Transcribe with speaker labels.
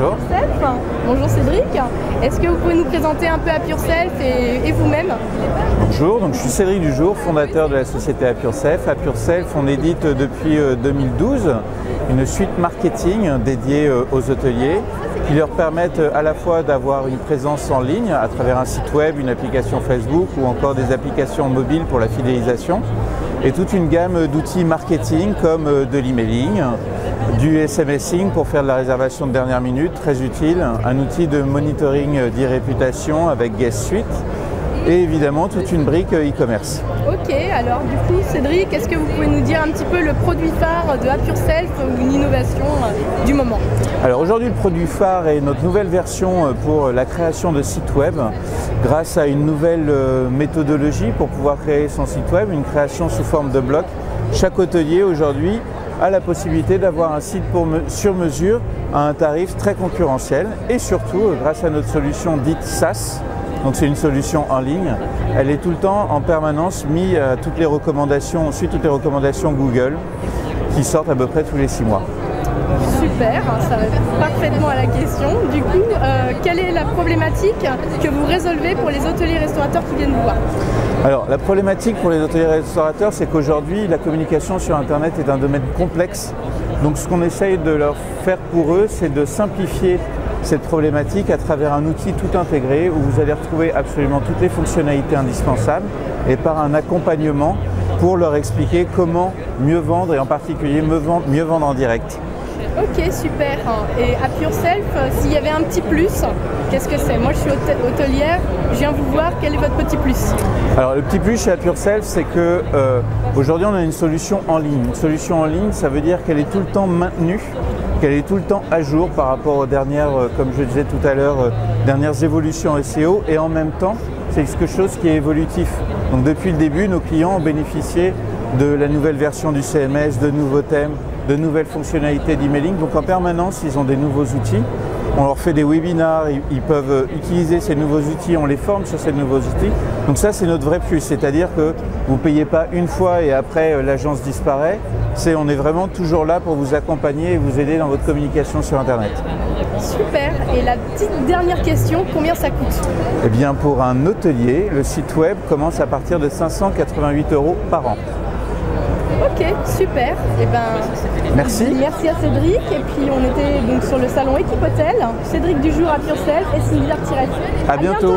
Speaker 1: Bonjour.
Speaker 2: Bonjour Cédric. Est-ce que vous pouvez nous présenter un peu AppYourself et vous-même?
Speaker 1: Bonjour, donc je suis Cédric Dujour, fondateur de la société AppYourself. AppYourself, on édite depuis 2012 une suite marketing dédiée aux hôteliers qui leur permettent à la fois d'avoir une présence en ligne à travers un site web, une application Facebook ou encore des applications mobiles pour la fidélisation et toute une gamme d'outils marketing comme de l'emailing, du SMSing pour faire de la réservation de dernière minute, très utile, un outil de monitoring d'e-réputation avec Guest Suite et évidemment toute une brique e-commerce.
Speaker 2: Ok, alors du coup Cédric, est-ce que vous pouvez nous dire un petit peu le produit phare de AppYourself ou une innovation du moment?
Speaker 1: Alors aujourd'hui le produit phare est notre nouvelle version pour la création de sites web grâce à une nouvelle méthodologie pour pouvoir créer son site web, une création sous forme de bloc. Chaque hôtelier aujourd'hui a la possibilité d'avoir un site sur mesure à un tarif très concurrentiel et surtout grâce à notre solution dite SaaS. Donc c'est une solution en ligne, elle est tout le temps en permanence mise à toutes les recommandations, ensuite toutes les recommandations Google qui sortent à peu près tous les 6 mois.
Speaker 2: Super, ça va parfaitement à la question. Du coup, quelle est la problématique que vous résolvez pour les hôteliers restaurateurs qui viennent vous voir?
Speaker 1: Alors la problématique pour les hôteliers restaurateurs, c'est qu'aujourd'hui la communication sur Internet est un domaine complexe. Donc ce qu'on essaye de leur faire pour eux, c'est de simplifier cette problématique à travers un outil tout intégré où vous allez retrouver absolument toutes les fonctionnalités indispensables et par un accompagnement pour leur expliquer comment mieux vendre et en particulier mieux vendre en direct.
Speaker 2: Ok, super. Et AppYourself, s'il y avait un petit plus, qu'est-ce que c'est? Moi je suis hôtelière, je viens vous voir, quel est votre petit plus?
Speaker 1: Alors le petit plus chez AppYourself, c'est que aujourd'hui on a une solution en ligne. Une solution en ligne, ça veut dire qu'elle est tout le temps maintenue, qu'elle est tout le temps à jour par rapport aux dernières, comme je disais tout à l'heure, dernières évolutions SEO et en même temps, c'est quelque chose qui est évolutif. Donc depuis le début, nos clients ont bénéficié de la nouvelle version du CMS, de nouveaux thèmes, de nouvelles fonctionnalités d'emailing. Donc en permanence, ils ont des nouveaux outils. On leur fait des webinars, ils peuvent utiliser ces nouveaux outils, on les forme sur ces nouveaux outils. Donc ça, c'est notre vrai plus, c'est-à-dire que vous ne payez pas une fois et après l'agence disparaît. On est vraiment toujours là pour vous accompagner et vous aider dans votre communication sur Internet.
Speaker 2: Super. Et la petite dernière question, combien ça coûte?
Speaker 1: Eh bien, pour un hôtelier, le site web commence à partir de 588 € par an.
Speaker 2: Ok, super. Et
Speaker 1: merci.
Speaker 2: Merci à Cédric. Et puis on était donc sur le salon Équipe Hôtel. Cédric Dujour, AppYourself et Sylvia Tirette.
Speaker 1: À bientôt.